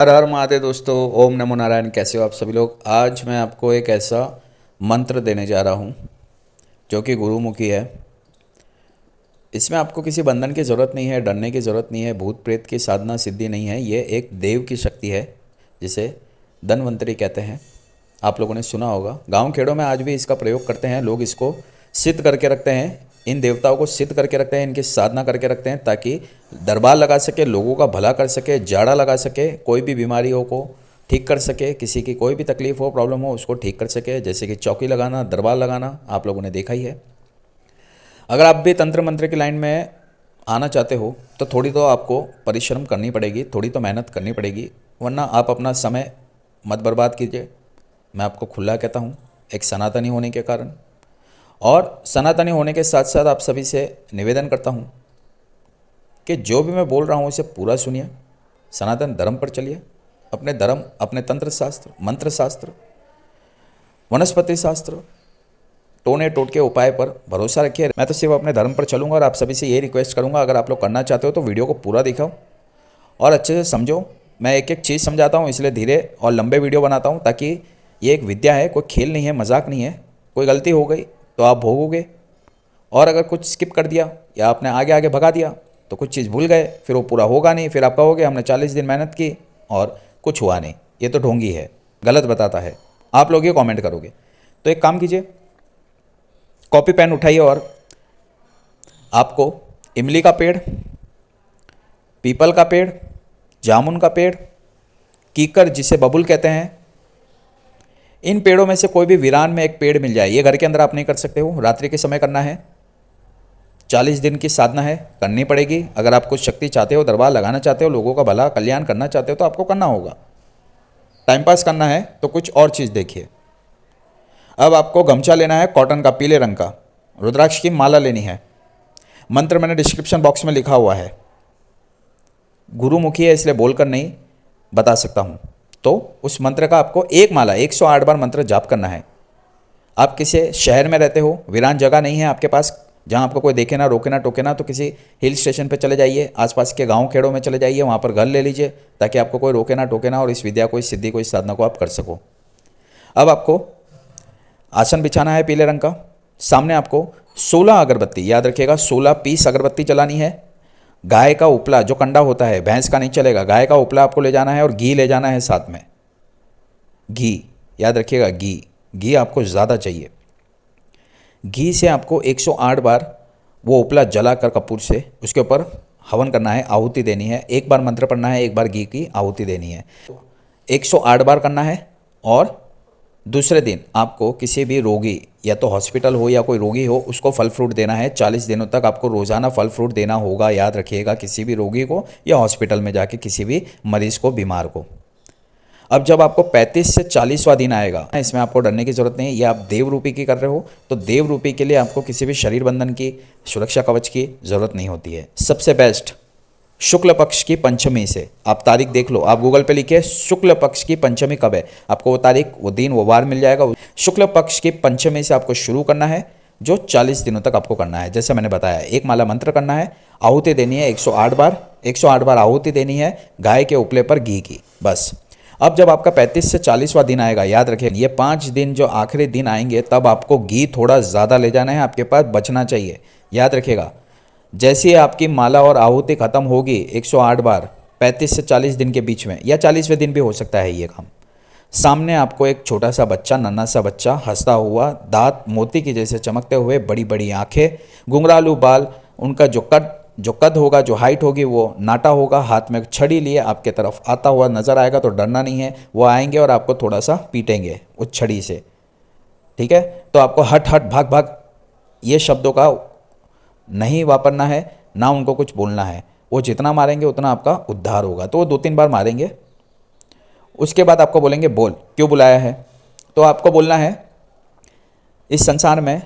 हर हर महादेव दोस्तों, ओम नमो नारायण। कैसे हो आप सभी लोग। आज मैं आपको एक ऐसा मंत्र देने जा रहा हूँ जो कि गुरुमुखी है। इसमें आपको किसी बंधन की ज़रूरत नहीं है, डरने की ज़रूरत नहीं है, भूत प्रेत की साधना सिद्धि नहीं है। ये एक देव की शक्ति है जिसे धन्वंतरी कहते हैं। आप लोगों ने सुना होगा, गांव खेड़ों में आज भी इसका प्रयोग करते हैं। लोग इसको सिद्ध करके रखते हैं, इन देवताओं को सिद्ध करके रखते हैं, इनकी साधना करके रखते हैं ताकि दरबार लगा सके, लोगों का भला कर सके, जाड़ा लगा सके, कोई भी बीमारियों को ठीक कर सके, किसी की कोई भी तकलीफ हो, प्रॉब्लम हो, उसको ठीक कर सके। जैसे कि चौकी लगाना, दरबार लगाना, आप लोगों ने देखा ही है। अगर आप भी तंत्र मंत्र की लाइन में आना चाहते हो तो थोड़ी तो आपको परिश्रम करनी पड़ेगी, थोड़ी तो मेहनत करनी पड़ेगी, वरना आप अपना समय मत बर्बाद कीजिए। मैं आपको खुला कहता हूँ, एक सनातनी होने के कारण। और सनातनी होने के साथ साथ आप सभी से निवेदन करता हूँ कि जो भी मैं बोल रहा हूँ उसे पूरा सुनिए, सनातन धर्म पर चलिए, अपने धर्म, अपने तंत्र शास्त्र, मंत्र शास्त्र, वनस्पति शास्त्र, टोने टोटके उपाय पर भरोसा रखिए। मैं तो सिर्फ अपने धर्म पर चलूँगा और आप सभी से ये रिक्वेस्ट करूँगा, अगर आप लोग करना चाहते हो तो वीडियो को पूरा दिखाओ और अच्छे से समझो। मैं एक एक चीज़ समझाता हूँ, इसलिए धीरे और लंबे वीडियो बनाता हूँ ताकि ये एक विद्या है, कोई खेल नहीं है, मजाक नहीं है। कोई गलती हो गई तो आप भोगोगे, और अगर कुछ स्किप कर दिया या आपने आगे आगे भगा दिया तो कुछ चीज़ भूल गए, फिर वो पूरा होगा नहीं। फिर आप कहोगे हमने 40 दिन मेहनत की और कुछ हुआ नहीं, ये तो ढोंगी है, गलत बताता है, आप लोग ये कमेंट करोगे। तो एक काम कीजिए, कॉपी पेन उठाइए और आपको इमली का पेड़, पीपल का पेड़, जामुन का पेड़, कीकर जिसे बबुल कहते हैं, इन पेड़ों में से कोई भी वीरान में एक पेड़ मिल जाए। ये घर के अंदर आप नहीं कर सकते हो, रात्रि के समय करना है। 40 दिन की साधना है, करनी पड़ेगी। अगर आप कुछ शक्ति चाहते हो, दरबार लगाना चाहते हो, लोगों का भला कल्याण करना चाहते हो तो आपको करना होगा। टाइम पास करना है तो कुछ और चीज़ देखिए। अब आपको गमछा लेना है कॉटन का, पीले रंग का। रुद्राक्ष की माला लेनी है। मंत्र मैंने डिस्क्रिप्शन बॉक्स में लिखा हुआ है, गुरुमुखी है इसलिए बोलकर नहीं बता सकता हूँ। तो उस मंत्र का आपको एक माला 108 बार मंत्र जाप करना है। आप किसी शहर में रहते हो, वीरान जगह नहीं है आपके पास जहाँ आपको कोई देखे ना, रोके ना, टोके ना, तो किसी हिल स्टेशन पे चले जाइए, आसपास के गांव खेड़ों में चले जाइए, वहाँ पर घर ले लीजिए ताकि आपको कोई रोके ना, टोके ना और इस विद्या को, इस सिद्धि को, इस साधना को आप कर सको। अब आपको आसन बिछाना है पीले रंग का। सामने आपको 16 अगरबत्ती, याद रखिएगा 16 पीस अगरबत्ती जलानी है। गाय का उपला जो कंडा होता है, भैंस का नहीं चलेगा, गाय का उपला आपको ले जाना है और घी ले जाना है साथ में। घी याद रखिएगा, घी आपको ज़्यादा चाहिए। घी से आपको 108 बार वो उपला जला कर कपूर से उसके ऊपर हवन करना है, आहुति देनी है। एक बार मंत्र पढ़ना है, एक बार घी की आहुति देनी है। 108 बार करना है। और दूसरे दिन आपको किसी भी रोगी, या तो हॉस्पिटल हो या कोई रोगी हो, उसको फल फ्रूट देना है। 40 दिनों तक आपको रोज़ाना फल फ्रूट देना होगा, याद रखिएगा, किसी भी रोगी को या हॉस्पिटल में जाके किसी भी मरीज़ को, बीमार को। अब जब आपको 35 से 40वां दिन आएगा, इसमें आपको डरने की ज़रूरत नहीं है। ये आप देव रूपी की कर रहे हो तो देव रूपी के लिए आपको किसी भी शरीर बंधन की, सुरक्षा कवच की ज़रूरत नहीं होती है। सबसे बेस्ट शुक्ल पक्ष की पंचमी से, आप तारीख देख लो, आप गूगल पे लिखिए शुक्ल पक्ष की पंचमी कब है, आपको वो तारीख, वो दिन, वो वार मिल जाएगा। शुक्ल पक्ष की पंचमी से आपको शुरू करना है, जो 40 दिनों तक आपको करना है। जैसे मैंने बताया, एक माला मंत्र करना है, आहुति देनी है 108 बार, 108 बार आहुति देनी है गाय के उपले पर घी की, बस। अब जब आपका 35 से 40वां दिन आएगा, याद रखें ये 5 दिन जो आखिरी दिन आएंगे, तब आपको घी थोड़ा ज़्यादा ले जाना है, आपके पास बचना चाहिए, याद रखिएगा। जैसे ही आपकी माला और आहुति खत्म होगी 108 बार, 35 से 40 दिन के बीच में, या 40वें दिन भी हो सकता है ये काम, सामने आपको एक छोटा सा बच्चा, नन्हा सा बच्चा, हंसता हुआ, दांत मोती की जैसे चमकते हुए, बड़ी बड़ी आंखें, घुंघरालू बाल, उनका जो कद होगा, जो हाइट होगी वो नाटा होगा, हाथ में छड़ी लिए आपके तरफ आता हुआ नजर आएगा। तो डरना नहीं है, वो आएंगे और आपको थोड़ा सा पीटेंगे उस छड़ी से, ठीक है। तो आपको हट हट, भाग भाग, ये शब्दों का नहीं वापरना है, ना उनको कुछ बोलना है। वो जितना मारेंगे उतना आपका उद्धार होगा। तो वो 2-3 बार मारेंगे, उसके बाद आपको बोलेंगे बोल, क्यों बुलाया है। तो आपको बोलना है, इस संसार में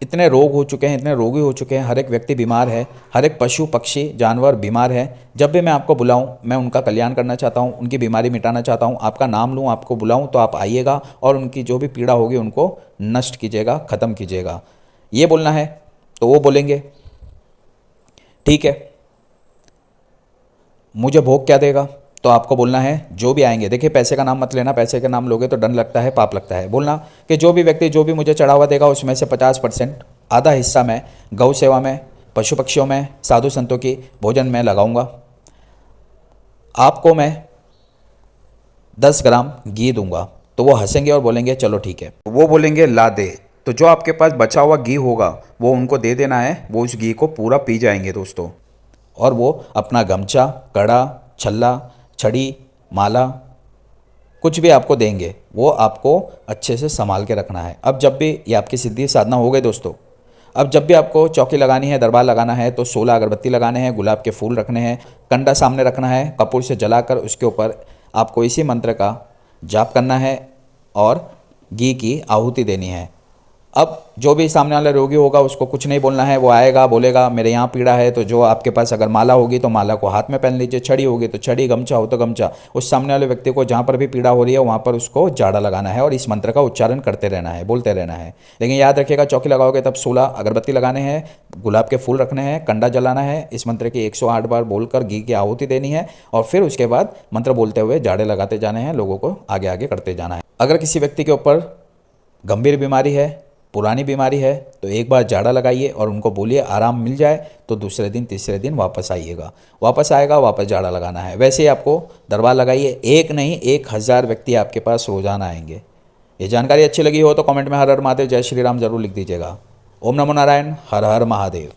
इतने रोग हो चुके हैं, इतने रोगी हो चुके हैं, हर एक व्यक्ति बीमार है, हर एक पशु पक्षी जानवर बीमार है। जब भी मैं आपको बुलाऊं, मैं उनका कल्याण करना चाहता हूं, उनकी बीमारी मिटाना चाहता हूं, आपका नाम लूं, आपको बुलाऊं, तो आप आइएगा और उनकी जो भी पीड़ा होगी उनको नष्ट कीजिएगा, ख़त्म कीजिएगा, ये बोलना है। तो वो बोलेंगे ठीक है, मुझे भोग क्या देगा। तो आपको बोलना है जो भी आएंगे, देखिए पैसे का नाम मत लेना, पैसे का नाम लोगे तो दंड लगता है, पाप लगता है। बोलना कि जो भी व्यक्ति जो भी मुझे चढ़ावा देगा उसमें से 50% आधा हिस्सा मैं गौ सेवा में, पशु पक्षियों में, साधु संतों की भोजन में लगाऊंगा। आपको मैं 10 ग्राम घी दूंगा। तो वो हंसेंगे और बोलेंगे चलो ठीक है। वो बोलेंगे ला दे। तो जो आपके पास बचा हुआ घी होगा वो उनको दे देना है, वो उस घी को पूरा पी जाएंगे दोस्तों। और वो अपना गमछा, कड़ा, छल्ला, छड़ी, माला कुछ भी आपको देंगे, वो आपको अच्छे से संभाल के रखना है। अब जब भी ये आपकी सिद्धि साधना हो गई दोस्तों, अब जब भी आपको चौकी लगानी है, दरबार लगाना है, तो 16 अगरबत्ती लगाने हैं, गुलाब के फूल रखने हैं, कंडा सामने रखना है, कपूर से जलाकर उसके ऊपर आपको इसी मंत्र का जाप करना है और घी की आहुति देनी है। अब जो भी सामने वाला रोगी होगा उसको कुछ नहीं बोलना है, वो आएगा बोलेगा मेरे यहाँ पीड़ा है, तो जो आपके पास अगर माला होगी तो माला को हाथ में पहन लीजिए, छड़ी होगी तो छड़ी, गमछा हो तो गमछा। उस सामने वाले व्यक्ति को जहाँ पर भी पीड़ा हो रही है वहाँ पर उसको जाड़ा लगाना है और इस मंत्र का उच्चारण करते रहना है, बोलते रहना है। लेकिन याद रखिएगा चौकी लगाओगे तब 16 अगरबत्ती लगाने हैं, गुलाब के फूल रखने हैं, कंडा जलाना है, इस मंत्र की 108 बार बोलकर घी की आहुति देनी है और फिर उसके बाद मंत्र बोलते हुए जाड़े लगाते जाने हैं, लोगों को आगे आगे करते जाना है। अगर किसी व्यक्ति के ऊपर गंभीर बीमारी है, पुरानी बीमारी है, तो एक बार जाड़ा लगाइए और उनको बोलिए आराम मिल जाए तो दूसरे दिन तीसरे दिन वापस आइएगा। वापस आएगा, वापस जाड़ा लगाना है। वैसे ही आपको दरबार लगाइए, एक नहीं 1000 व्यक्ति आपके पास रोजाना आएंगे। ये जानकारी अच्छी लगी हो तो कमेंट में हर हर महादेव जय श्री राम जरूर लिख दीजिएगा। ओम नमो नारायण, हर हर महादेव।